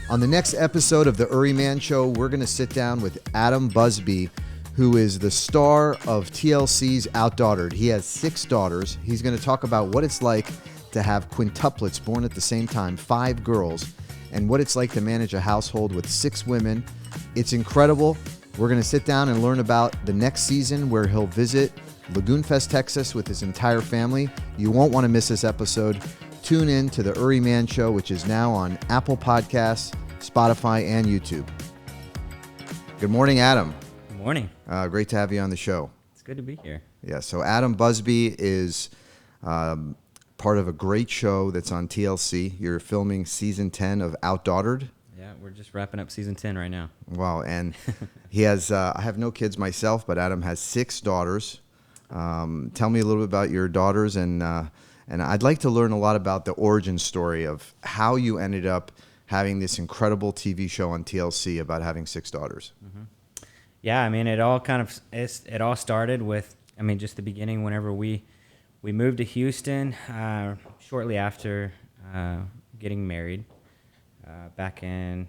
On the next episode of the Uri Man Show, we're going to sit down with Adam Busby, who is the star of TLC's OutDaughtered. He has 6 daughters. He's going to talk about what it's like to have quintuplets born at the same time, 5 girls, and what it's like to manage a household with 6 women. It's incredible. We're going to sit down and learn about the next season where he'll visit Lagoon Fest, Texas with his entire family. You won't want to miss this episode. Tune in to the Uri Man Show, which is now on Apple Podcasts, Spotify, and YouTube. Good morning, Adam. Good morning. Great to have you on the show. It's good to be here. Yeah, so Adam Busby is part of a great show that's on TLC. You're filming season 10 of OutDaughtered. Yeah, we're just wrapping up season 10 right now. Wow, and he has, I have no kids myself, but Adam has 6 daughters. Tell me a little bit about your daughters, and I'd like to learn a lot about the origin story of how you ended up having this incredible TV show on TLC about having 6 daughters. Mm-hmm. Yeah, I mean, it all started with, just the beginning whenever we moved to Houston shortly after getting married back in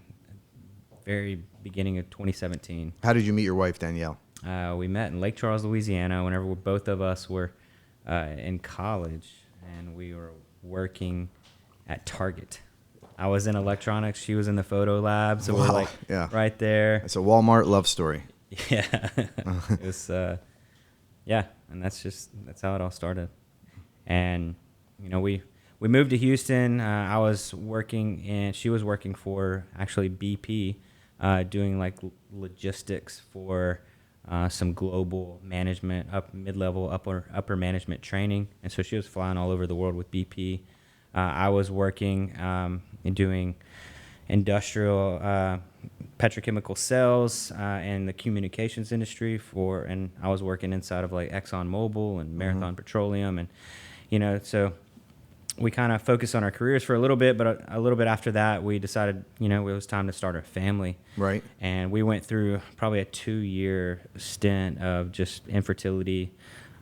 very beginning of 2017. How did you meet your wife, Danielle? We met in Lake Charles, Louisiana, whenever both of us were in college, and we were working at Target. I was in electronics, she was in the photo lab, so Wow. we're right there. It's a Walmart love story. Yeah, it was, and that's how it all started. And we moved to Houston. I was working, and she was working for actually BP, doing like logistics for some global management, mid-level, upper management training. And so she was flying all over the world with BP. I was working and doing industrial petrochemical sales in the communications industry and I was working inside of like ExxonMobil and Marathon Petroleum, and so we kind of focused on our careers for a little bit, but a little bit after that we decided it was time to start a family. Right. And we went through probably a 2-year stint of just infertility,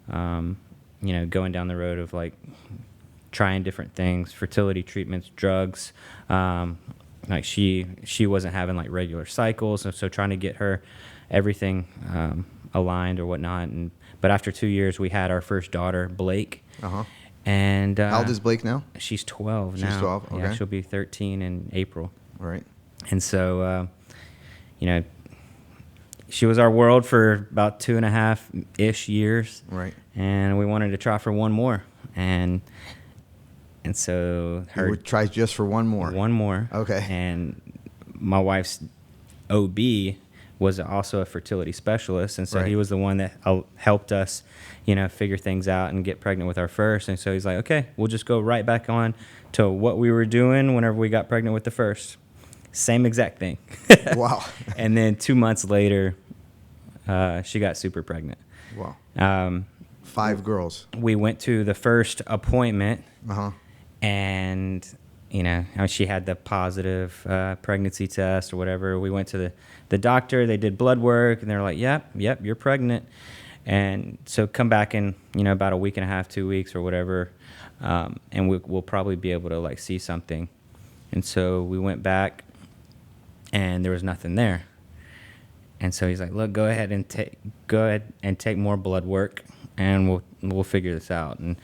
going down the road of like trying different things, fertility treatments, drugs. Like she wasn't having like regular cycles, and so trying to get her everything aligned or whatnot. But after 2 years, we had our first daughter, Blake. Uh-huh. And how old is Blake now? She's 12 now. She's 12. Okay. Yeah, she'll be 13 in April. Right. And so, she was our world for about 2.5-ish years. Right. And we wanted to try for one more. And so You would try just for one more. One more. Okay. And my wife's OB was also a fertility specialist, and so Right. he was the one that helped us, figure things out and get pregnant with our first. And so he's like, okay, we'll just go right back on to what we were doing whenever we got pregnant with the first. Same exact thing. Wow. And then 2 months later, she got super pregnant. Wow. 5 girls. We went to the first appointment. Uh-huh. And, she had the positive pregnancy test or whatever. We went to the doctor. They did blood work, and they're like, yep, you're pregnant. And so come back in, about a week and a half, 2 weeks or whatever, and we'll probably be able to, like, see something. And so we went back, and there was nothing there. And so he's like, look, go ahead and take more blood work, and we'll figure this out. And,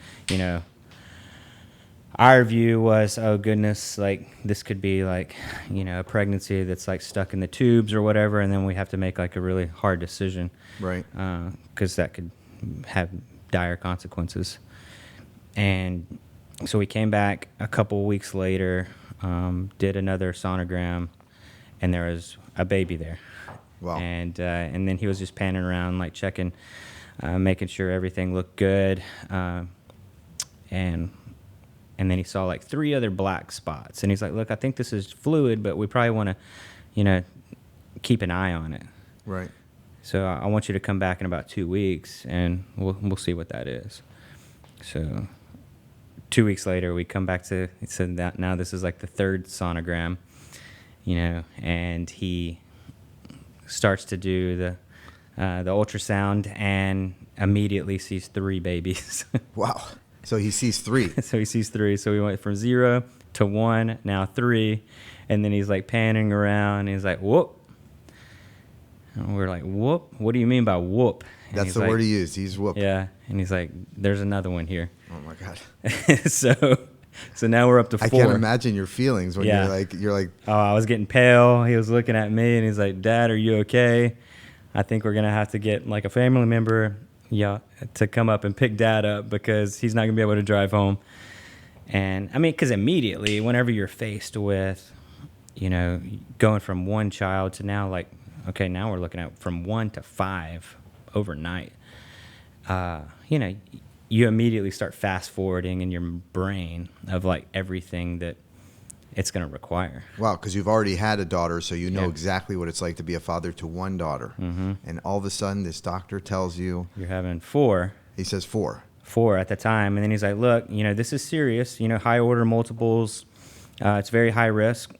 our view was, oh goodness, like this could be like, a pregnancy that's like stuck in the tubes or whatever, and then we have to make like a really hard decision, Right. Because that could have dire consequences. And so we came back a couple weeks later, did another sonogram, and there was a baby there. Wow. And then he was just panning around, like checking, making sure everything looked good, and then he saw like 3 other black spots. And he's like, look, I think this is fluid, but we probably want to, keep an eye on it. Right. So I want you to come back in about 2 weeks, and we'll see what that is. So 2 weeks later, we come back to, it said that now this is like the 3rd sonogram, and he starts to do the ultrasound and immediately sees 3 babies. Wow. So he sees 3. So he sees 3. So we went from 0 to 1, now 3. And then he's like panning around. And he's like, whoop. And we're like, whoop? What do you mean by whoop? And That's he's the like, word he used. He's whoop. Yeah. And he's like, there's another one here. Oh my God. So now we're up to 4. I can't imagine your feelings when Yeah. you're like, Oh, I was getting pale. He was looking at me and he's like, Dad, are you okay? I think we're going to have to get like a family member to come up and pick Dad up because he's not going to be able to drive home. And I mean, because immediately, whenever you're faced with, going from one child to now, like, okay, now we're looking at from 1 to 5 overnight, you immediately start fast forwarding in your brain of like everything that it's going to require. wow, because you've already had a daughter, so you know Yeah. exactly what it's like to be a father to one daughter. Mm-hmm. And all of a sudden, this doctor tells you, You're having 4. he says 4. 4 at the time. And then he's like, look, this is serious, high order multiples. It's very high risk.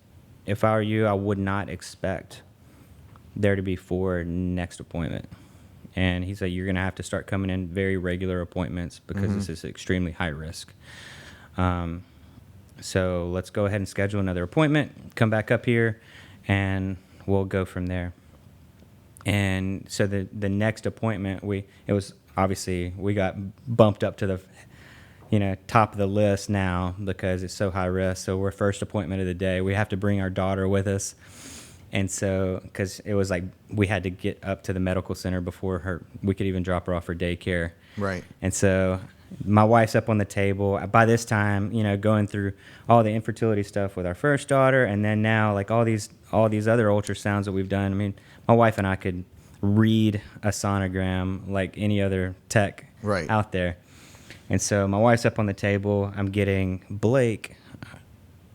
If I were you, I would not expect there to be 4 next appointment. And he said, you're going to have to start coming in very regular appointments because this is extremely high risk. So let's go ahead and schedule another appointment, come back up here, and we'll go from there. And so the next appointment, it was obviously we got bumped up to the top of the list now because it's so high risk. So we're first appointment of the day. We have to bring our daughter with us. And so, because it was like we had to get up to the medical center before we could even drop her off for daycare. Right. And so my wife's up on the table. By this time, going through all the infertility stuff with our first daughter, and then now like all these other ultrasounds that we've done. I mean, my wife and I could read a sonogram like any other tech out there. And so my wife's up on the table. I'm getting Blake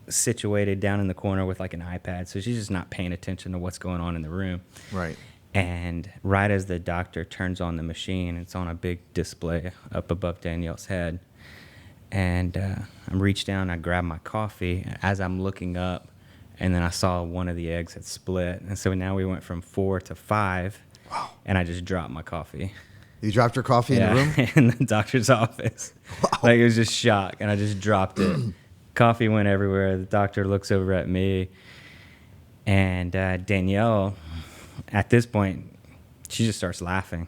situated down in the corner with like an iPad, so she's just not paying attention to what's going on in the room. Right. And right as the doctor turns on the machine, it's on a big display up above Danielle's head. And I reached down, I grabbed my coffee as I'm looking up, and then I saw one of the eggs had split. And so now we went from 4 to 5. Wow. And I just dropped my coffee. You dropped your coffee in the room? In the doctor's office. Wow. Like, it was just shock, and I just dropped it. Coffee went everywhere. The doctor looks over at me, and Danielle, at this point, she just starts laughing.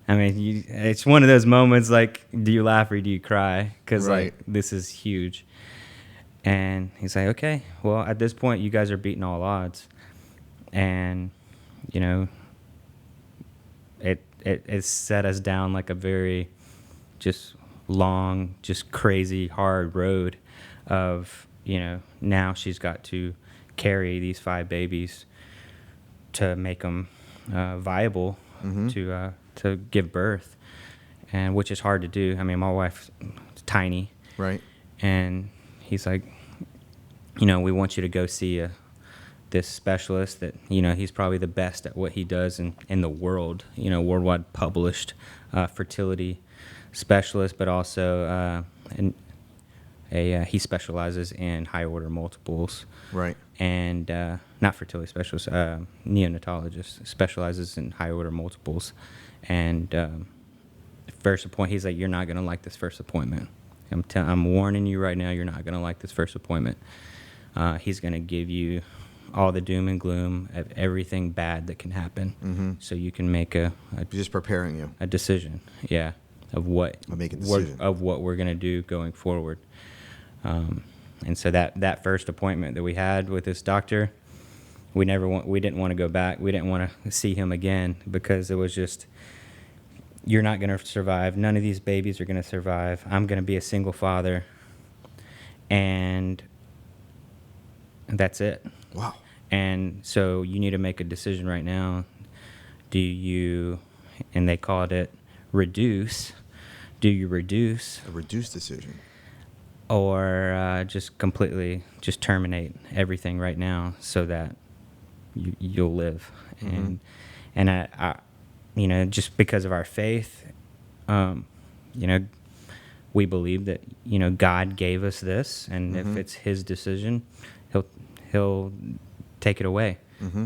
I mean, it's one of those moments like, do you laugh or do you cry? Because like this is huge. And he's like, okay, well, at this point, you guys are beating all odds, and it set us down like a very just long, just crazy hard road of, now she's got to carry these 5 babies to make them viable to give birth, and which is hard to do. I mean, my wife's tiny. Right. And he's like, we want you to go see this specialist that, he's probably the best at what he does in the world, worldwide published fertility specialist, but also he specializes in high order multiples. Right. And not fertility specialist, neonatologist, specializes in high order multiples. And first appointment, he's like, you're not going to like this first appointment. I'm warning you right now, you're not going to like this first appointment. He's going to give you all the doom and gloom of everything bad that can happen, so you can make just preparing you a decision, of what we're going to do going forward. And so that first appointment that we had with this doctor, we didn't want to go back. We didn't want to see him again because it was just, you're not going to survive. None of these babies are going to survive. I'm going to be a single father, and that's it. Wow. And so you need to make a decision right now. Do you, and they called it reduce. Do you reduce? A reduced decision. Or just completely just terminate everything right now so that you'll live. And I just because of our faith, we believe that God gave us this, and if it's His decision, He'll take it away.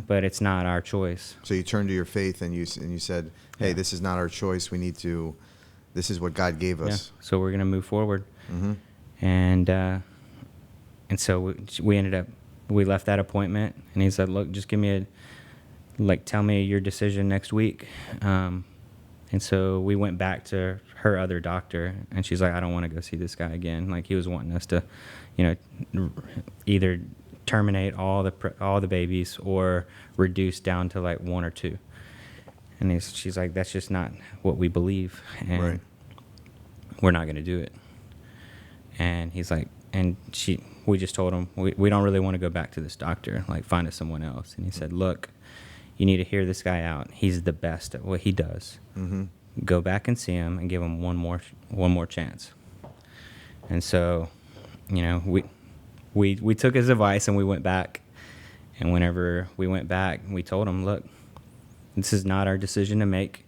But it's not our choice. So you turned to your faith and you said, "Hey, this is not our choice. We need to. This is what God gave us. Yeah. So we're gonna move forward." And so we ended up we left that appointment, and he said, look, just tell me your decision next week. And so we went back to her other doctor, and she's like, I don't want to go see this guy again. Like, he was wanting us to, either terminate all the babies or reduce down to like 1 or 2. And she's like, that's just not what we believe, and Right. we're not going to do it. And he's like, we just told him, we don't really want to go back to this doctor. Like, find us someone else. And he said, look, you need to hear this guy out. He's the best at what he does. Mm-hmm. Go back and see him and give him one more chance. And so, we took his advice and we went back. And whenever we went back, we told him, look, this is not our decision to make,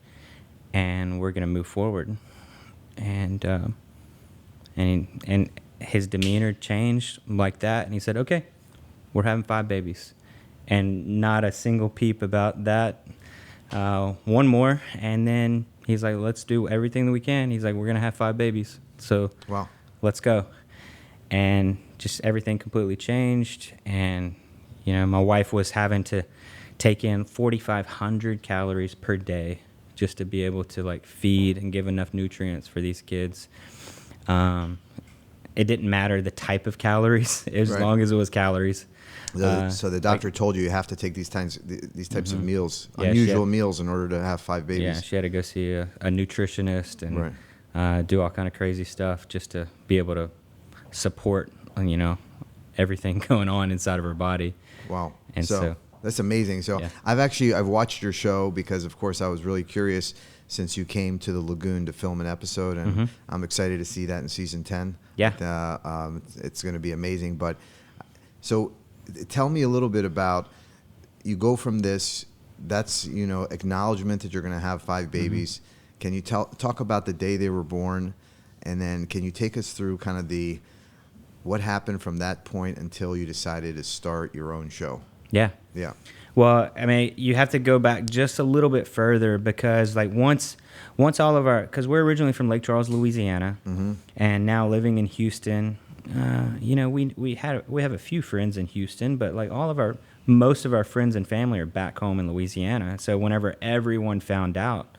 and we're going to move forward. And his demeanor changed like that, and he said, okay, we're having 5 babies. And not a single peep about that. One more, and then he's like, let's do everything that we can. He's like, we're going to have 5 babies, so Wow. let's go. And just everything completely changed, and my wife was having to take in 4,500 calories per day just to be able to like feed and give enough nutrients for these kids. It didn't matter the type of calories as Right. long as it was calories. So the doctor told you have to take these types of meals, Yeah, unusual meals, in order to have 5 babies. Yeah, she had to go see a nutritionist and Right. do all kind of crazy stuff just to be able to support, everything going on inside of her body. Wow. And so that's amazing. So yeah. I've watched your show because, of course, I was really curious since you came to the lagoon to film an episode, and I'm excited to see that in season 10. Yeah. It's going to be amazing. But so tell me a little bit about, you go from this, that's, acknowledgement that you're going to have 5 babies. Can you talk about the day they were born, and then can you take us through kind of what happened from that point until you decided to start your own show? Yeah. Yeah. Well, I mean, you have to go back just a little bit further because, like, once all of because we're originally from Lake Charles, Louisiana, and now living in Houston. We have a few friends in Houston, but like most of our friends and family are back home in Louisiana. So whenever everyone found out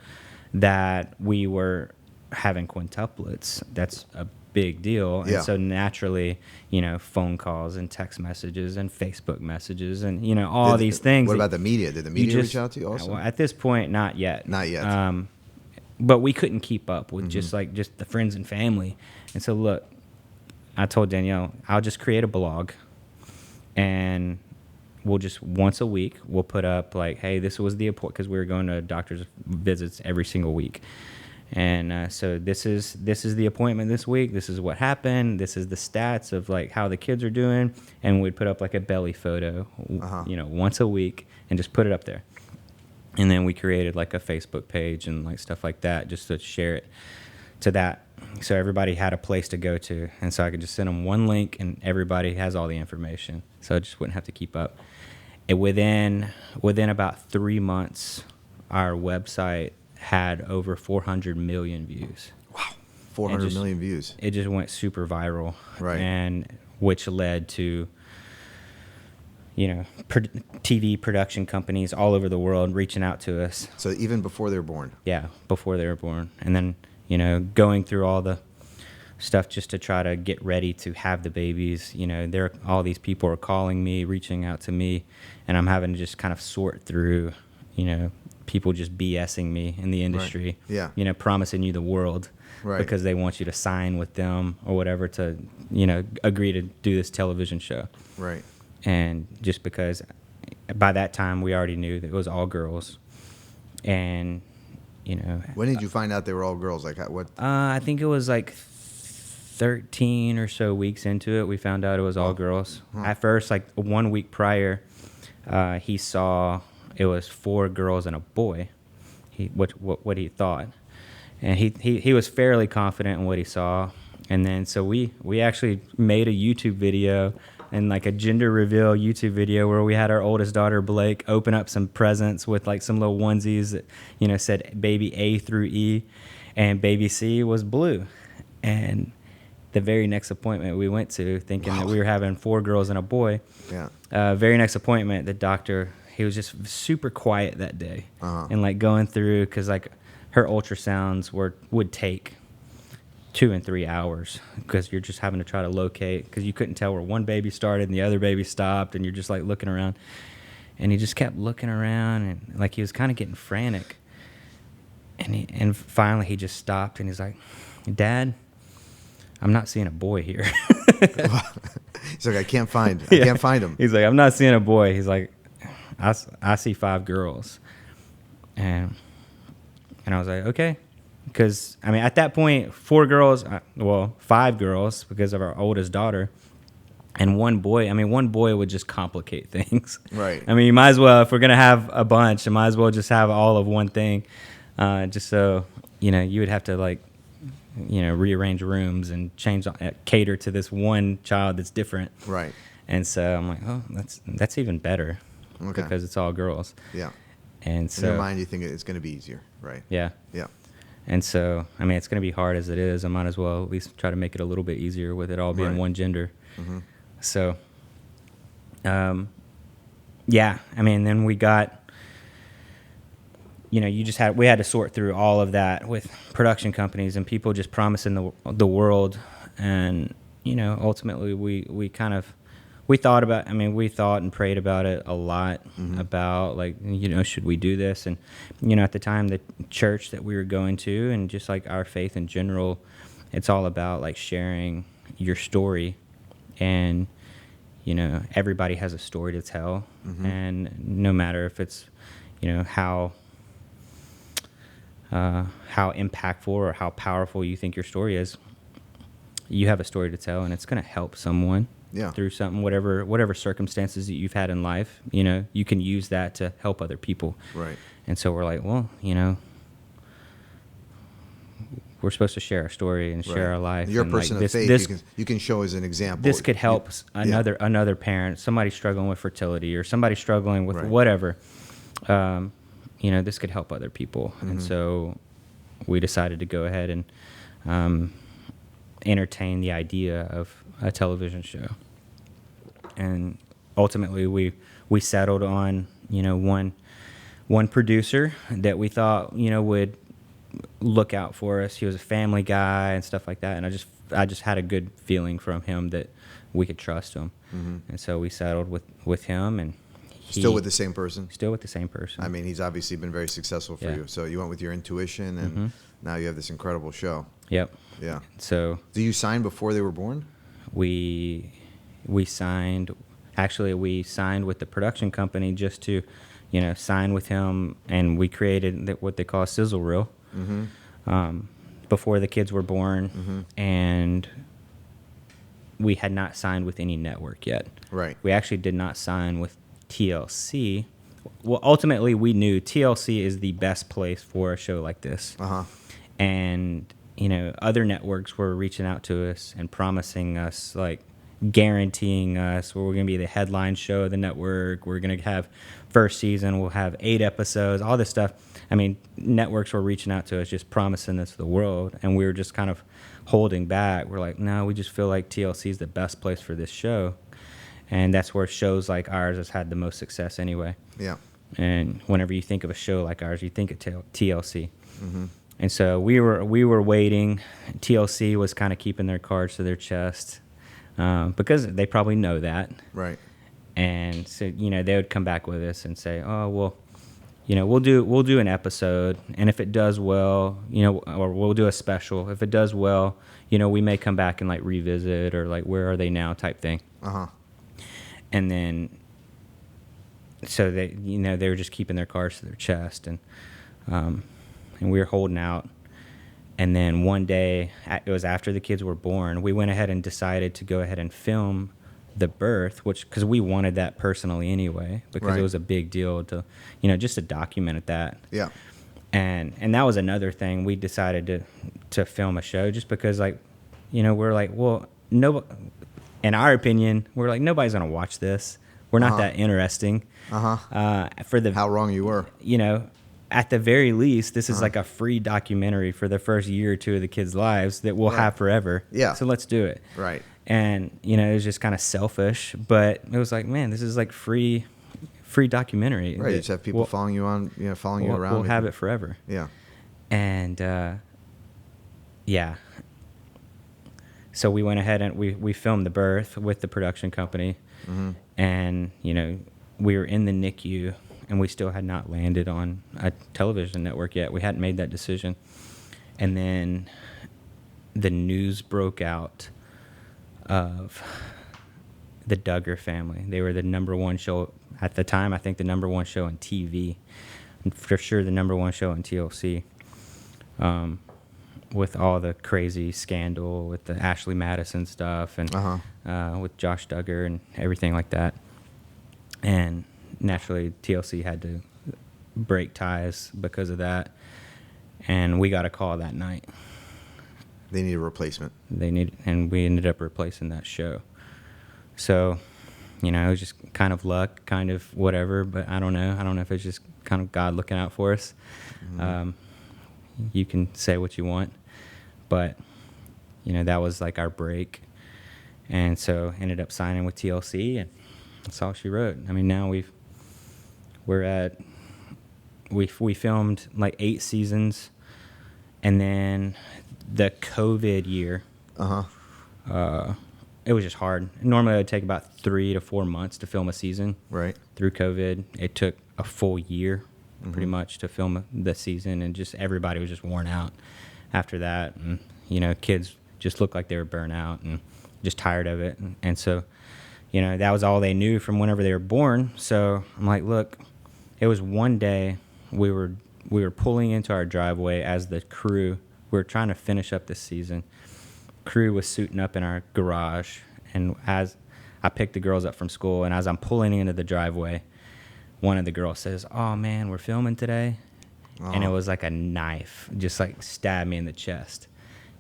that we were having quintuplets, that's a big deal. Yeah. And so naturally, phone calls and text messages and Facebook messages and, these things. What about the media? Did the media reach out to you also? Well, at this point, not yet. Not yet. But we couldn't keep up with just the friends and family. And so, look, I told Danielle, I'll just create a blog, and we'll just once a week, we'll put up like, hey, this was the appointment, because we were going to doctor's visits every single week. And so this is the appointment this week. This is what happened. This is the stats of like how the kids are doing. And we'd put up like a belly photo, once a week, and just put it up there. And then we created like a Facebook page and like stuff like that just to share it to that. So everybody had a place to go to. And so I could just send them one link and everybody has all the information. So I just wouldn't have to keep up. And within about 3 months, our website had over 400 million views. Wow. 400 million views. It just went super viral. Right. And which led to, TV production companies all over the world reaching out to us. So even before they were born? Yeah, before they were born. And then, going through all the stuff just to try to get ready to have the babies. All these people are calling me, reaching out to me, and I'm having to just kind of sort through, people just BSing me in the industry. Right. Yeah. Promising you the world. Right. Because they want you to sign with them or whatever to, agree to do this television show. Right. And just because by that time we already knew that it was all girls. And, When did you find out they were all girls? Like what? I think it was like 13 or so weeks into it, we found out it was all girls. At first, like 1 week prior, he saw it was 4 girls and a boy. What he thought, and he was fairly confident in what he saw. And then so we actually made a YouTube video, and like a gender reveal YouTube video where we had our oldest daughter Blake open up some presents with like some little onesies that said baby A through E, and baby C was blue. And the very next appointment we went to, thinking that we were having 4 girls and a boy. Yeah. Very next appointment, the doctor, he was just super quiet that day, and like going through, because like her ultrasounds would take 2 and 3 hours, because you're just having to try to locate, because you couldn't tell where one baby started and the other baby stopped, and you're just like looking around. And he just kept looking around, and like he was kind of getting frantic. And finally he just stopped, and he's like, "Dad, I'm not seeing a boy here." He's like, I can't find him. He's like, "I'm not seeing a boy." He's like, I see 5 girls. And I was like, okay. Because, I mean, at that point, 4 girls, 5 girls, because of our oldest daughter, and 1 boy. I mean, 1 boy would just complicate things. Right. I mean, you might as well, if we're going to have a bunch, you might as well just have all of one thing. Just so, you would have to, like, rearrange rooms and cater to this one child that's different. Right. And so I'm like, oh, that's even better. Okay. Because it's all girls. Yeah. And so in your mind, you think it's going to be easier, right? Yeah. Yeah. And so, I mean, it's going to be hard as it is. I might as well at least try to make it a little bit easier with it all being one gender. Mm-hmm. So, yeah, I mean, then we got, we had to sort through all of that with production companies and people just promising the world. And, ultimately we kind of, we thought and prayed about it a lot, about like, should we do this? And, at the time, the church that we were going to, and just like our faith in general, it's all about like sharing your story. And, everybody has a story to tell. And no matter if it's, how impactful or how powerful you think your story is, you have a story to tell, and it's going to help someone. Yeah. Through something, whatever circumstances that you've had in life, you can use that to help other people. Right. And so we're like, well, we're supposed to share our story and share our life. You're a and person of faith. You can show as an example. This could help another parent, somebody struggling with fertility or somebody struggling with whatever. This could help other people. And so we decided to go ahead and entertain the idea of a television show. And ultimately we settled on, one producer that we thought, would look out for us. He was a family guy and stuff like that. And I just had a good feeling from him that we could trust him. And so we settled with him, and still with the same person? Still with the same person. I mean, he's obviously been very successful for you. So you went with your intuition, and now you have this incredible show. Yep. Yeah. So do you sign before they were born? We signed with the production company just to, sign with him, and we created what they call a sizzle reel before the kids were born, and we had not signed with any network yet. Right. We actually did not sign with TLC. Well, ultimately, we knew TLC is the best place for a show like this. And other networks were reaching out to us and promising us, like, guaranteeing us, we're going to be the headline show of the network. We're going to have first season. We'll have 8 episodes, all this stuff. I mean, networks were reaching out to us, just promising this to the world. And we were just kind of holding back. We're like, no, we just feel like TLC is the best place for this show. And that's where shows like ours has had the most success anyway. Yeah. And whenever you think of a show like ours, you think of TLC. And so we were waiting. TLC was kind of keeping their cards to their chest because they probably know that. Right. And so they would come back with us and say, oh well, we'll do an episode, and if it does well, or we'll do a special. If it does well, we may come back and like revisit, or like where are they now type thing. And then so they were just keeping their cards to their chest, and we were holding out. And then one day, it was after the kids were born, we went ahead and decided to go ahead and film the birth, because we wanted that personally anyway, because it was a big deal to, just to document that. Yeah. And that was another thing. We decided to film a show just because, like, we're like, well, in our opinion, we're like, nobody's going to watch this. We're not that interesting. How wrong you were. at the very least, this is like a free documentary for the first year or two of the kids' lives that we'll have forever. Yeah. So let's do it. Right. And, you know, it was just kind of selfish, but it was like, man, this is like free documentary. Right. You just have people following you on, you know, following you around. We'll have it forever. Yeah. And, yeah. So we went ahead and we filmed the birth with the production company. Mm-hmm. And, you know, we were in the NICU and we still had not landed on a television network yet. We hadn't made that decision. And then the news broke out of the Duggar family. They were the number one show at the time. I think the number one show on TV, and for sure the number one show on TLC. With all the crazy scandal with the Ashley Madison stuff and with Josh Duggar and everything like that. And naturally, TLC had to break ties because of that. And we got a call that night. They need a replacement. And we ended up replacing that show. So, you know, it was just kind of luck, kind of whatever, but I don't know. I don't know if it's just kind of God looking out for us. Mm-hmm. You can say what you want, but, you know, that was like our break. And so ended up signing with TLC, and that's all she wrote. I mean, now we filmed like 8 seasons, and then the COVID year, it was just hard. Normally it would take about 3 to 4 months to film a season. Right. Through COVID, it took a full year, pretty much, to film the season, and just everybody was just worn out after that, and you know, kids just looked like they were burnt out and just tired of it, and so, you know, that was all they knew from whenever they were born. So I'm like, look, it was one day we were pulling into our driveway as the crew. We were trying to finish up this season. Crew was suiting up in our garage, and as I picked the girls up from school, and as I'm pulling into the driveway, one of the girls says, "Oh man, we're filming today," and it was like a knife, just like stabbed me in the chest.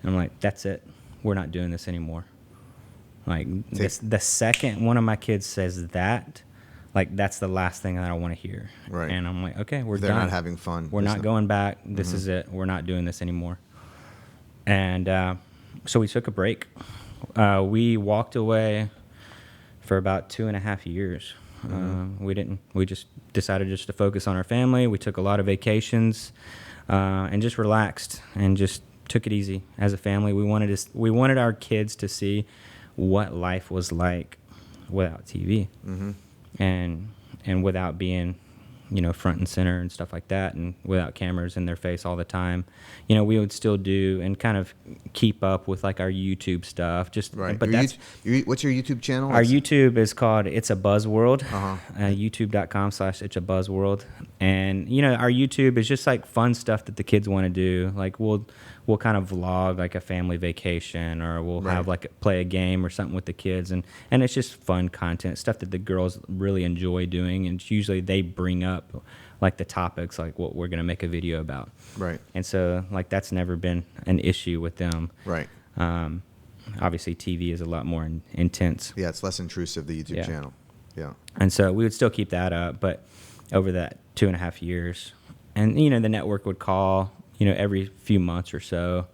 And I'm like, "That's it. We're not doing this anymore." Like the second one of my kids says that, like that's the last thing that I want to hear. Right. And I'm like, okay, we're done. They're not having fun. We're not going back. This is it. We're not doing this anymore. And so we took a break. We walked away for about 2.5 years. We just decided just to focus on our family. We took a lot of vacations and just relaxed and just took it easy as a family. We wanted our kids to see what life was like without TV and without being, you know, front and center and stuff like that, and without cameras in their face all the time. You know, we would still do and kind of keep up with like our YouTube stuff. Just right. But what's your YouTube channel? Our YouTube is called It's a Buzz World. YouTube.com/It's a Buzz World. And you know, our YouTube is just like fun stuff that the kids want to do. Like we'll kind of vlog like a family vacation, or we'll have like play a game or something with the kids, and it's just fun content, stuff that the girls really enjoy doing, and usually they bring up like the topics like what we're going to make a video about. Right. And so like that's never been an issue with them. Right. Obviously TV is a lot more intense. Yeah, it's less intrusive, the YouTube channel. Yeah. And so we would still keep that up, but over that 2.5 years, and you know, the network would call, you know, every few months or so,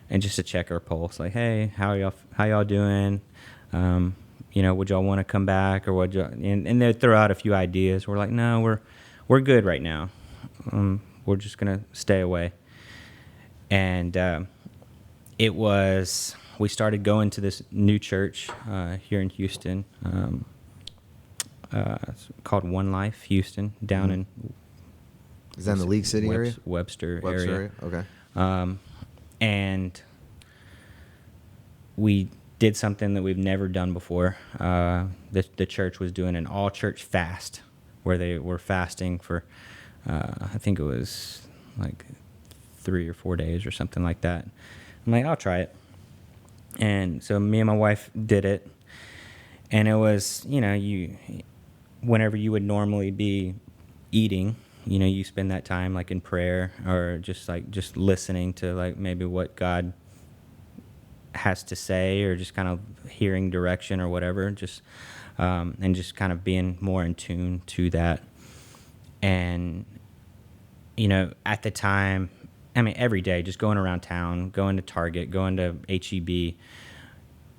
and just to check our pulse, like, hey, how y'all doing? You know, would y'all want to come back, or would y'all? And they'd throw out a few ideas. We're like, no, we're good right now. We're just gonna stay away. And we started going to this new church here in Houston. It's called One Life Houston, down in. Is that in the League City area? Webster area. Okay. And we did something that we've never done before. The church was doing an all-church fast, where they were fasting for, I think it was like 3 or 4 days or something like that. I'm like, I'll try it. And so me and my wife did it. And it was, you know, whenever you would normally be eating, you know, you spend that time like in prayer, or just listening to like maybe what God has to say, or just kind of hearing direction or whatever, just and just kind of being more in tune to that. And at the time, I mean, every day, just going around town, going to Target, going to HEB,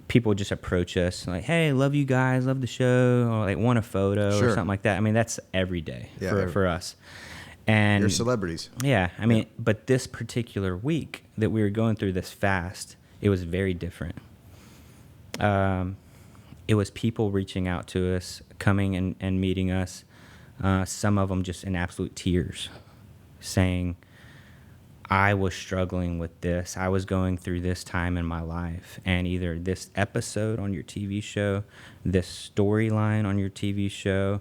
people would just approach us like, hey, love you guys, love the show, or like want a photo or something like that. I mean, that's every day for us. And you're celebrities. Yeah. I mean, but this particular week that we were going through this fast, it was very different. It was people reaching out to us, coming and meeting us. Some of them just in absolute tears, saying, I was struggling with this. I was going through this time in my life, and either this episode on your TV show, this storyline on your TV show,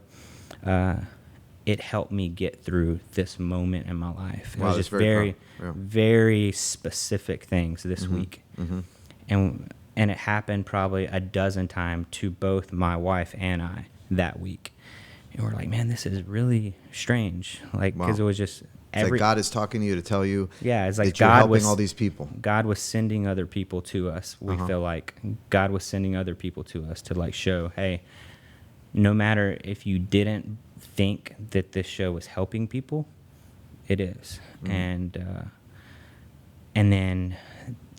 it helped me get through this moment in my life. It was just very specific things this week. And it happened probably a dozen times to both my wife and I that week. And we're like, man, this is really strange. Like, because it was just... It's like God is talking to you to tell you it's like that you're helping all these people. God was sending other people to us. We feel like God was sending other people to us to like show, hey, no matter if you didn't think that this show was helping people, it is. And then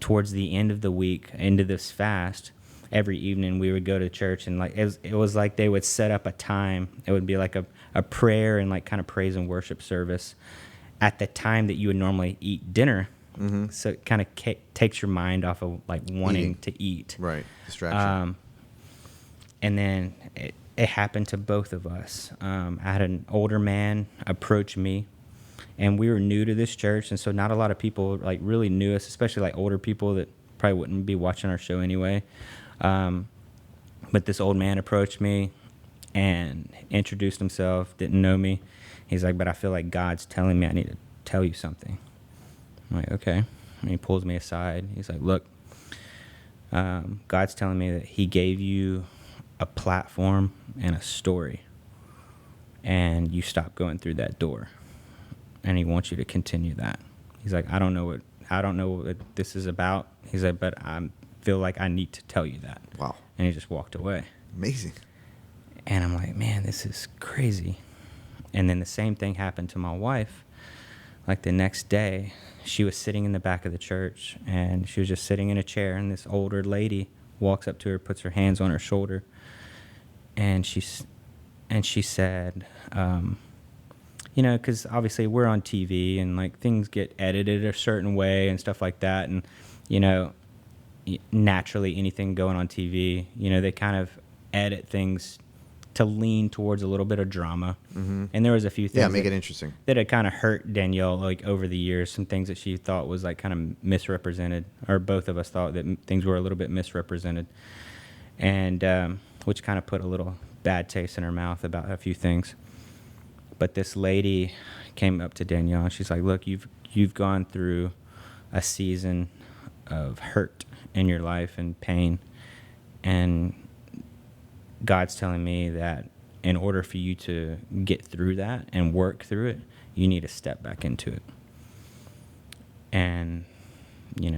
towards the end of the week, into this fast, every evening we would go to church, and like it was like they would set up a time. It would be like a prayer and like kind of praise and worship service at the time that you would normally eat dinner. So it kind of takes your mind off of like wanting to eat. Right. Distraction. And then it happened to both of us. I had an older man approach me, and we were new to this church, and so not a lot of people like really knew us, especially like older people that probably wouldn't be watching our show anyway. But this old man approached me and introduced himself, didn't know me. He's like, but I feel like God's telling me I need to tell you something. I'm like, okay. And he pulls me aside. He's like, look, God's telling me that he gave you a platform and a story, and you stopped going through that door, and he wants you to continue that. He's like, I don't know what this is about. He's like, but I feel like I need to tell you that. Wow. And he just walked away. Amazing. And I'm like, man, this is crazy. And then the same thing happened to my wife. Like the next day, she was sitting in the back of the church, and she was just sitting in a chair, and this older lady walks up to her, puts her hands on her shoulder, and she said, because obviously we're on TV, and like things get edited a certain way and stuff like that, and naturally anything going on TV, they kind of edit things to lean towards a little bit of drama. And there was a few things make it interesting that had kind of hurt Danielle like over the years, some things that she thought was like kind of misrepresented, or both of us thought that things were a little bit misrepresented, and which kind of put a little bad taste in her mouth about a few things. But this lady came up to Danielle, and she's like, look, you've gone through a season of hurt in your life and pain, and God's telling me that in order for you to get through that and work through it, you need to step back into it. And,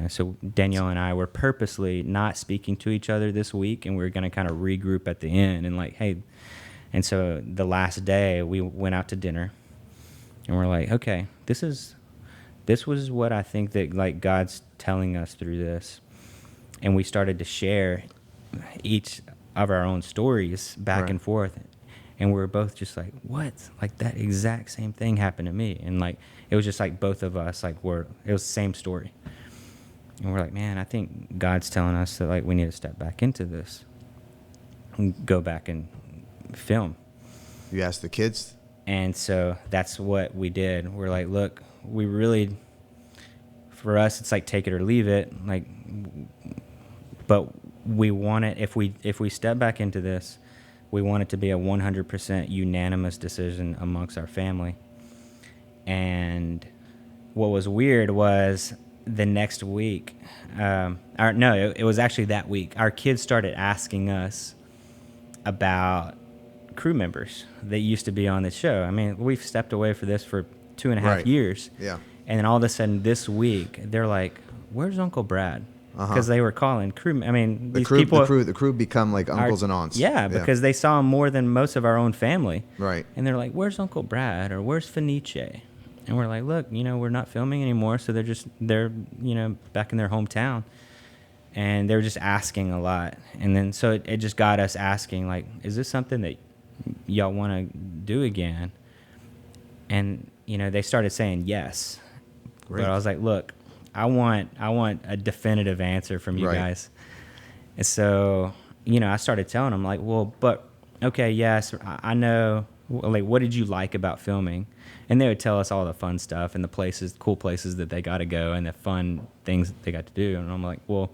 so Danielle and I were purposely not speaking to each other this week, and we were going to kind of regroup at the end and like, hey. And so the last day we went out to dinner, and we're like, okay, this was what I think that like God's telling us through this. And we started to share each of our own stories back and forth, and we were both just like, what? Like that exact same thing happened to me. And like it was just like both of us like it was the same story, and we're like, man, I think God's telling us that like we need to step back into this and go back and film. You asked the kids? And so that's what we did. We're like, look, we really, for us, it's like take it or leave it, like, but we want it, if we step back into this, we want it to be a 100% unanimous decision amongst our family. And what was weird was the next week, it was actually that week, our kids started asking us about crew members that used to be on the show. I mean, we've stepped away for this for 2.5 years. Yeah. And then all of a sudden this week, they're like, where's Uncle Brad? Because they were calling crew. I mean, the crew become like uncles and aunts. Yeah, because they saw him more than most of our own family. Right. And they're like, "Where's Uncle Brad?" or "Where's Fenice?" And we're like, look, we're not filming anymore. So they're back in their hometown. And they were just asking a lot. And then so it just got us asking, like, is this something that y'all want to do again? And, they started saying yes. Great. But I was like, look, I want a definitive answer from you guys. And so, I started telling them, like, well, but, okay, yes, I know, like, what did you like about filming? And they would tell us all the fun stuff and the cool places that they got to go and the fun things that they got to do. And I'm like, well,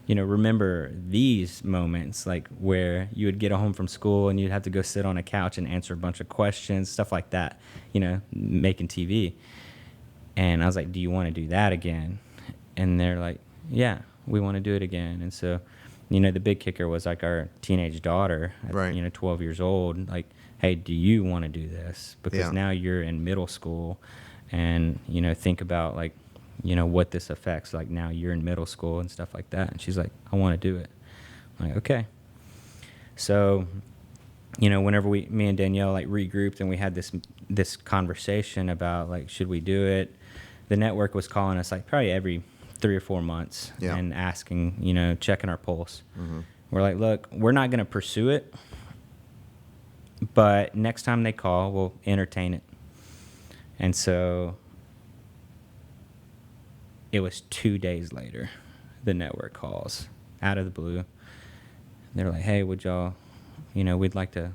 remember these moments, like where you would get home from school and you'd have to go sit on a couch and answer a bunch of questions, stuff like that, making TV. And I was like, do you want to do that again? And they're like, yeah, we want to do it again. And so, the big kicker was like our teenage daughter, at, 12 years old, like, hey, do you want to do this? Because now you're in middle school and, think about like, what this affects. Like now you're in middle school and stuff like that. And she's like, I want to do it. I'm like, okay. So, whenever me and Danielle like regrouped and we had this conversation about like, should we do it? The network was calling us like probably every 3 or 4 months and asking, checking our pulse. Mm-hmm. We're like, look, we're not going to pursue it, but next time they call, we'll entertain it. And so it was 2 days later, the network calls out of the blue. They're like, hey, would y'all, we'd like to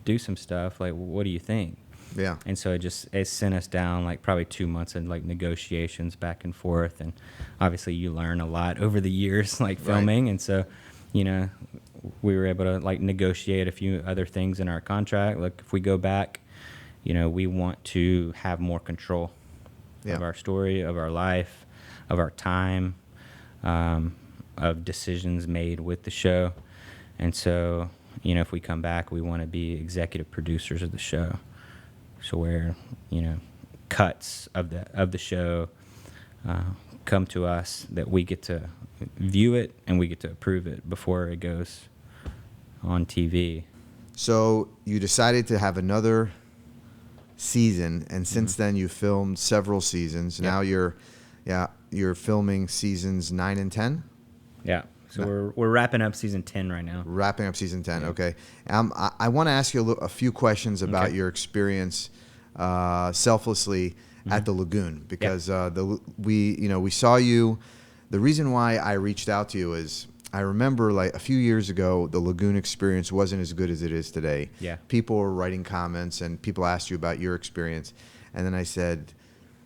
do some stuff. Like, what do you think? Yeah. And so it sent us down like probably 2 months of like negotiations back and forth. And obviously you learn a lot over the years, like filming. Right. And so, we were able to like negotiate a few other things in our contract. Like if we go back, we want to have more control of our story, of our life, of our time, of decisions made with the show. And so, if we come back, we want to be executive producers of the show. So where, cuts of the show come to us, that we get to view it and we get to approve it before it goes on TV. So you decided to have another season, and since then you filmed several seasons. Now you're filming seasons 9 and 10. Yeah. So we're wrapping up season 10 right now. Wrapping up season 10. Yeah. Okay. I want to ask you a few questions about your experience selflessly at the Lagoon, because we saw you. The reason why I reached out to you is I remember like a few years ago, the Lagoon experience wasn't as good as it is today. Yeah. People were writing comments and people asked you about your experience. And then I said,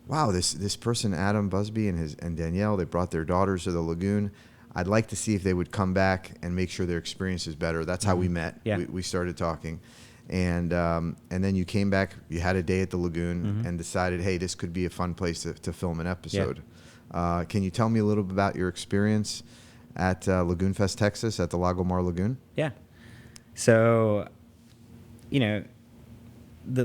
wow, this person, Adam Busby and Danielle, they brought their daughters to the Lagoon. I'd like to see if they would come back and make sure their experience is better. That's how we met. Yeah. We started talking. And then you came back, you had a day at the Lagoon and decided, hey, this could be a fun place to film an episode. Yeah. Can you tell me a little bit about your experience at Lagoon Fest, Texas, at the Lago Mar Lagoon? Yeah. So,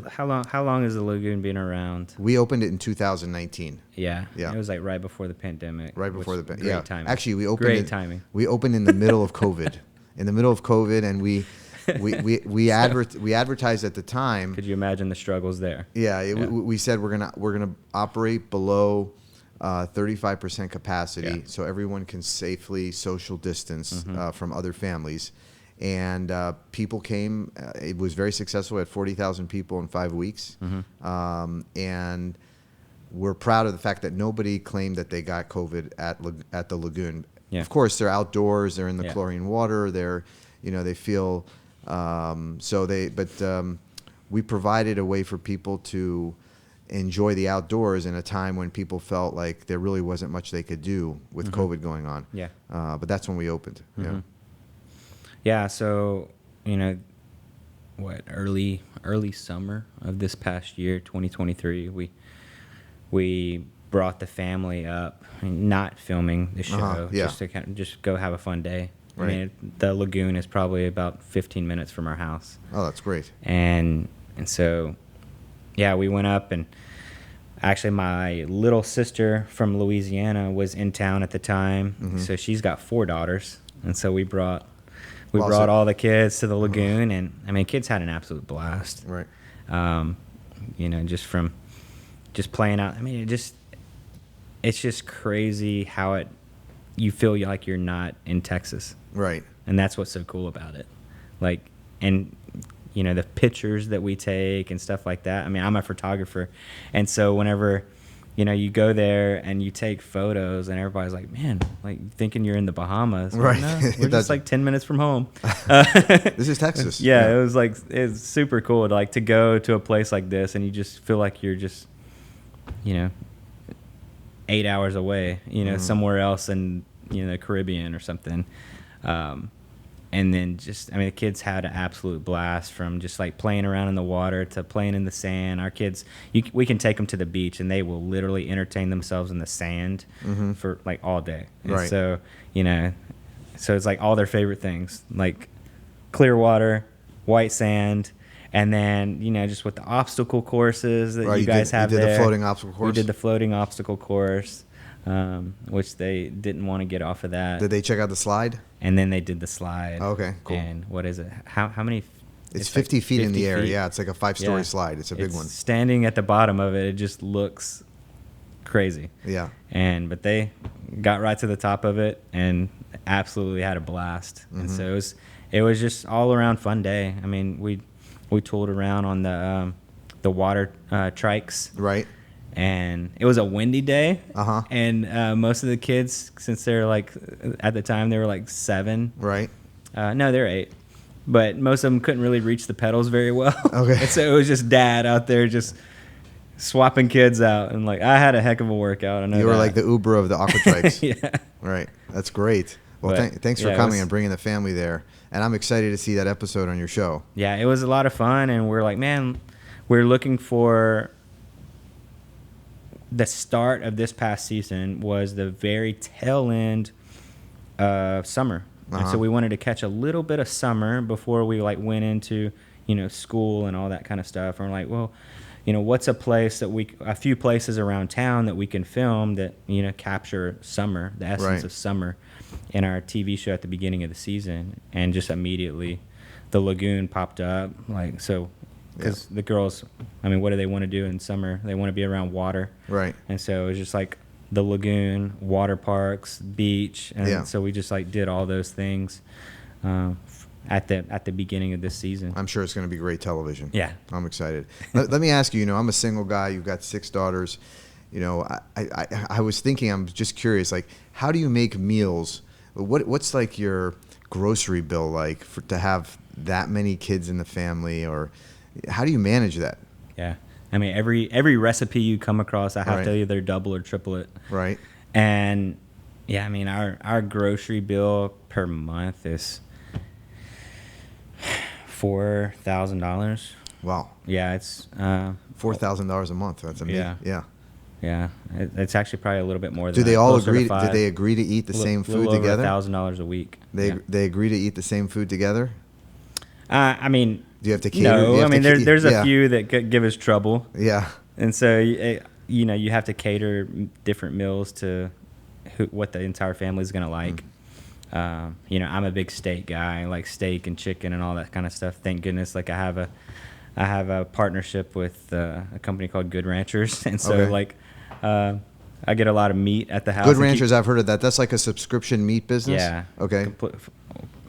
how long has the Lagoon been around? We opened it in 2019. Yeah. It was like right before the pandemic. Right before the pandemic. Great timing. Actually, we opened great timing. We opened in the middle of COVID. And we advertised at the time. Could you imagine the struggles there? Yeah. We said we're gonna operate below 35% capacity, so everyone can safely social distance from other families. And people came. It was very successful. We had 40,000 people in 5 weeks. And we're proud of the fact that nobody claimed that they got COVID at the Lagoon. Yeah. Of course, they're outdoors. They're in the chlorine water. They feel we provided a way for people to enjoy the outdoors in a time when people felt like there really wasn't much they could do with COVID going on. Yeah. But that's when we opened. Yeah. Yeah. So, early summer of this past year, 2023, we brought the family up, not filming the show, just to just go have a fun day. Right. I mean, the Lagoon is probably about 15 minutes from our house. Oh, that's great. And so, we went up, and actually my little sister from Louisiana was in town at the time. So she's got 4 daughters. And so we brought all the kids to the Lagoon, and I mean, kids had an absolute blast. Right. Just from, just playing out. I mean, it's just crazy how you feel like you're not in Texas. Right. And that's what's so cool about it. Like, and you know, the pictures that we take and stuff like that. I mean, I'm a photographer, and so whenever, you know, you go there and you take photos, and everybody's like, man, like thinking you're in the Bahamas. Right. Like, no, we're just like 10 minutes from home. This is Texas. Yeah, it was like, it's super cool to go to a place like this, and you just feel like you're just, you know, 8 hours away, you know, somewhere else in, you know, the Caribbean or something. And then just, I mean, the kids had an absolute blast, from just like playing around in the water to playing in the sand. Our kids, we can take them to the beach and they will literally entertain themselves in the sand for like all day. And Right. so, you know, so it's like all their favorite things, like clear water, white sand, and then, you know, just with the obstacle courses that you guys have there. You did the floating obstacle course? We did the floating obstacle course, which they didn't want to get off of that. Did they check out the slide? And then they did the slide. Okay, cool. And what is it? How many? It's 50 feet in the air. feet. Yeah, it's like a 5-story slide. It's a big one. Standing at the bottom of it, it just looks crazy. Yeah. But they got right to the top of it and absolutely had a blast. And so it was just all around fun day. I mean, we tooled around on the water trikes. Right. And it was a windy day. Uh-huh. And most of the kids, since they're like, at the time they were like 7. Right. No, they're 8. But most of them couldn't really reach the pedals very well. Okay. And so it was just Dad out there just swapping kids out. And like, I had a heck of a workout. I know You were that. like the Uber of the aqua trikes. Yeah. Right. That's great. Well, But, thanks for yeah, coming and bringing the family there. And I'm excited to see that episode on your show. Yeah, it was a lot of fun. And we're like, man, we're looking for... The start of this past season was the very tail end of summer. And so we wanted to catch a little bit of summer before we like went into, you know, school and all that kind of stuff. And we're like, well, you know, what's a few places around town that we can film that, you know, capture summer, the essence of summer in our TV show at the beginning of the season. And just immediately the lagoon popped up. Like, so, because the girls, I mean, what do they want to do in summer? They want to be around water. Right. And so it was just like the lagoon, water parks, beach. And so we just like did all those things at the beginning of this season. I'm sure it's going to be great television. Yeah. I'm excited. Let me ask you, you know, I'm a single guy. You've got 6 daughters. You know, I was thinking, I'm just curious, like, how do you make meals? What's like your grocery bill like to have that many kids in the family, or how do you manage that? Yeah. I mean, every recipe you come across, I have to either double or triple it. Right. And yeah, I mean, our grocery bill per month is $4,000. Wow. Yeah, it's $4,000 a month. That's amazing. Yeah. Yeah, it's actually probably a little bit more than Do they that, all closer to agree? $5,000. Do they agree to eat the same food over together? $1,000 a week. They agree to eat the same food together. I mean, do you have to cater? No, I mean there's a few that give us trouble. Yeah. And so you know, you have to cater different meals to what the entire family is gonna like. You know, I'm a big steak guy. I like steak and chicken and all that kind of stuff. Thank goodness, like I have a partnership with a company called Good Ranchers, and so like I get a lot of meat at the house. Good Ranchers, I've heard of that. That's like a subscription meat business. Yeah. Okay.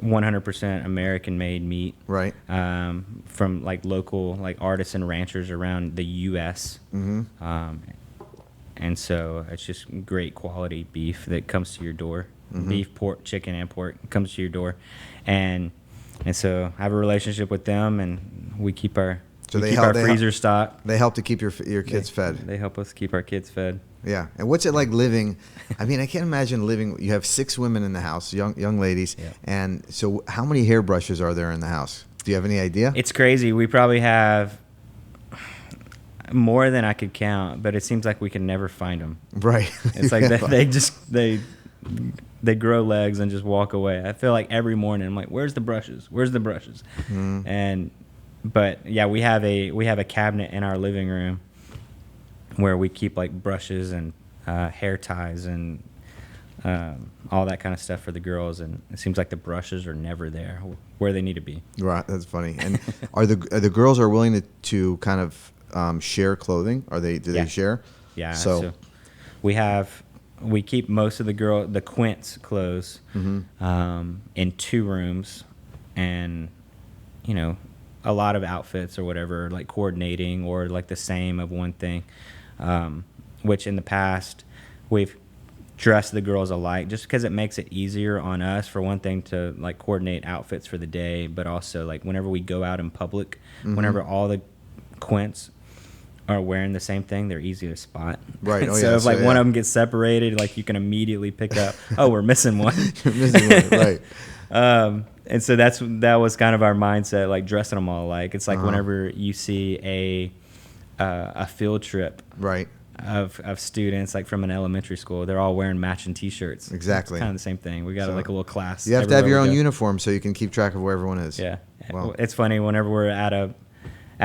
100% American-made meat. Right. From like local like artists and ranchers around the U.S. And so it's just great quality beef that comes to your door. Beef, pork, chicken, and pork comes to your door, and so I have a relationship with them, and we keep our freezer stocked. They help to keep your kids fed. They help us keep our kids fed. Yeah. And what's it like living? I mean, I can't imagine living. You have 6 women in the house, young ladies, and so how many hairbrushes are there in the house? Do you have any idea? It's crazy. We probably have more than I could count, but it seems like we can never find them. Right. It's like they grow legs and just walk away. I feel like every morning I'm like, where's the brushes? Where's the brushes? But yeah, we have a cabinet in our living room where we keep like brushes and hair ties and all that kind of stuff for the girls, and it seems like the brushes are never there where they need to be. Right, that's funny. And are the girls willing to kind of share clothing? Do they share? Yeah. So we keep most of the Quints clothes in 2 rooms, and a lot of outfits or whatever, like coordinating or like the same of one thing, which in the past we've dressed the girls alike just because it makes it easier on us, for one thing, to like coordinate outfits for the day, but also like whenever we go out in public, whenever all the Quints are wearing the same thing, they're easy to spot. Right. Oh, so if like one of them gets separated, like you can immediately pick up, oh, we're missing one. You're missing one, right. And so that was kind of our mindset, like dressing them all alike. It's like whenever you see a field trip, right, of students like from an elementary school, they're all wearing matching T-shirts. Exactly. It's kind of the same thing. We got like a little class. You have to have your own uniform so you can keep track of where everyone is. Yeah. Wow. It's funny whenever we're at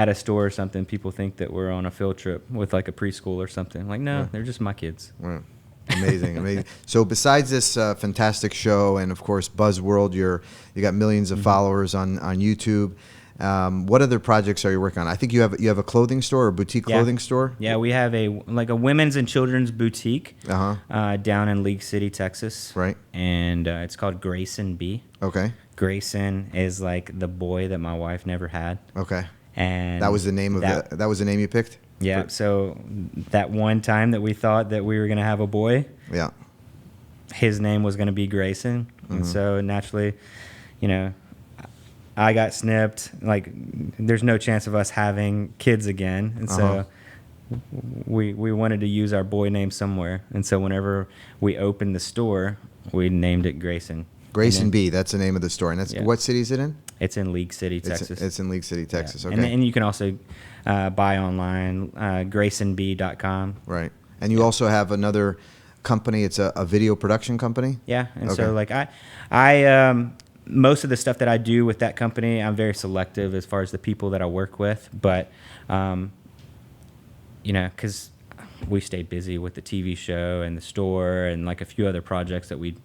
a store or something, people think that we're on a field trip with like a preschool or something. Like, no, they're just my kids. Right. Amazing. So besides this fantastic show and of course Buzzworld, you got millions of followers on YouTube. What other projects are you working on? I think you have a clothing store or boutique clothing store. Yeah, we have a women's and children's boutique down in League City, Texas. Right. And it's called Grayson B. Okay. Grayson is like the boy that my wife never had. Okay. And that was the name that was the name you picked? Yeah. So that one time that we thought that we were going to have a boy, his name was going to be Grayson. And so naturally, I got snipped. Like, there's no chance of us having kids again. And so we wanted to use our boy name somewhere. And so whenever we opened the store, we named it Grayson. Grayson B, that's the name of the store. And that's what city is it in? It's in League City, Texas. It's in League City, Texas. Yeah. Okay. And you can also buy online, graysonb.com. Right. And you also have another company. It's a video production company? Yeah. And so like I most of the stuff that I do with that company, I'm very selective as far as the people that I work with. But, because we stay busy with the TV show and the store and like a few other projects that we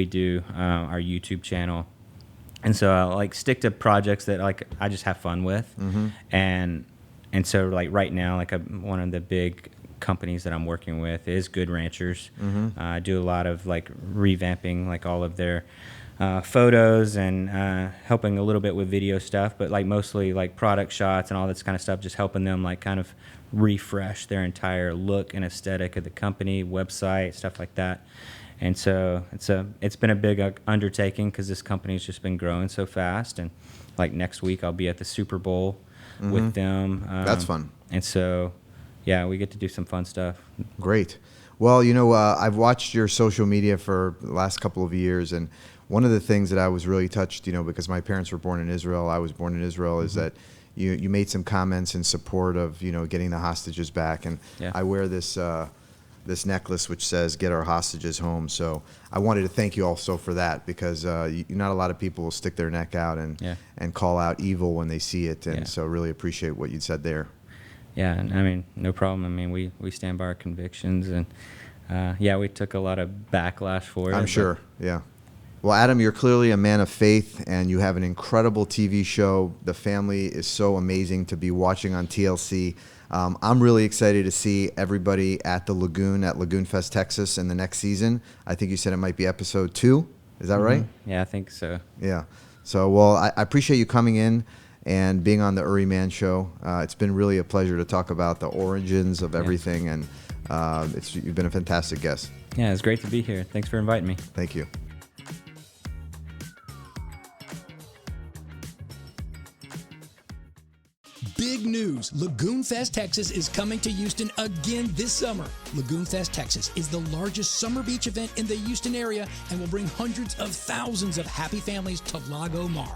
do, our YouTube channel. And so I like stick to projects that like I just have fun with. And so like right now, like one of the big companies that I'm working with is Good Ranchers. I do a lot of like revamping like all of their photos and helping a little bit with video stuff, but like mostly like product shots and all this kind of stuff, just helping them like kind of refresh their entire look and aesthetic of the company, website, stuff like that. And so it's been a big undertaking because this company's just been growing so fast. And like next week I'll be at the Super Bowl with them. That's fun. And so, yeah, we get to do some fun stuff. Great. Well, I've watched your social media for the last couple of years, and one of the things that I was really touched, because my parents were born in Israel, I was born in Israel, is that you made some comments in support of, getting the hostages back. And I wear this necklace which says "Get our hostages home." So I wanted to thank you also for that, because not a lot of people will stick their neck out and call out evil when they see it. And so really appreciate what you said there. Yeah, I mean, no problem. I mean, we stand by our convictions, and we took a lot of backlash for it. I'm sure. Yeah. Well, Adam, you're clearly a man of faith, and you have an incredible TV show. The family is so amazing to be watching on TLC. I'm really excited to see everybody at the Lagoon, at Lagoon Fest, Texas, in the next season. I think you said it might be episode 2. Is that right? Yeah, I think so. Yeah. So, well, I appreciate you coming in and being on the Uri Man show. It's been really a pleasure to talk about the origins of everything, and you've been a fantastic guest. Yeah, it's great to be here. Thanks for inviting me. Thank you. Big news! Lagoon Fest Texas is coming to Houston again this summer. Lagoon Fest Texas is the largest summer beach event in the Houston area and will bring hundreds of thousands of happy families to Lago Mar.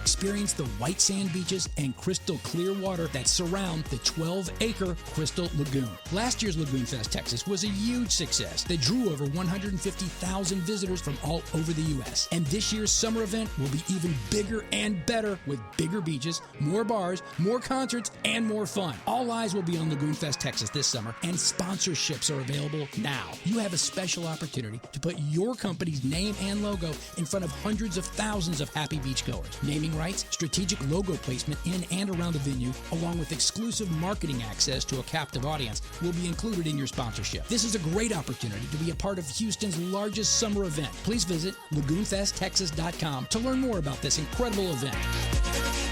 Experience the white sand beaches and crystal clear water that surround the 12-acre Crystal Lagoon. Last year's Lagoon Fest Texas was a huge success that drew over 150,000 visitors from all over the U.S. And this year's summer event will be even bigger and better, with bigger beaches, more bars, more concerts, and more fun. All eyes will be on Lagoon Fest Texas this summer, and sponsorships are available now. You have a special opportunity to put your company's name and logo in front of hundreds of thousands of happy beachgoers. Naming naming rights, strategic logo placement in and around the venue, along with exclusive marketing access to a captive audience will be included in your sponsorship. This is a great opportunity to be a part of Houston's largest summer event. Please visit LagoonFestTexas.com to learn more about this incredible event.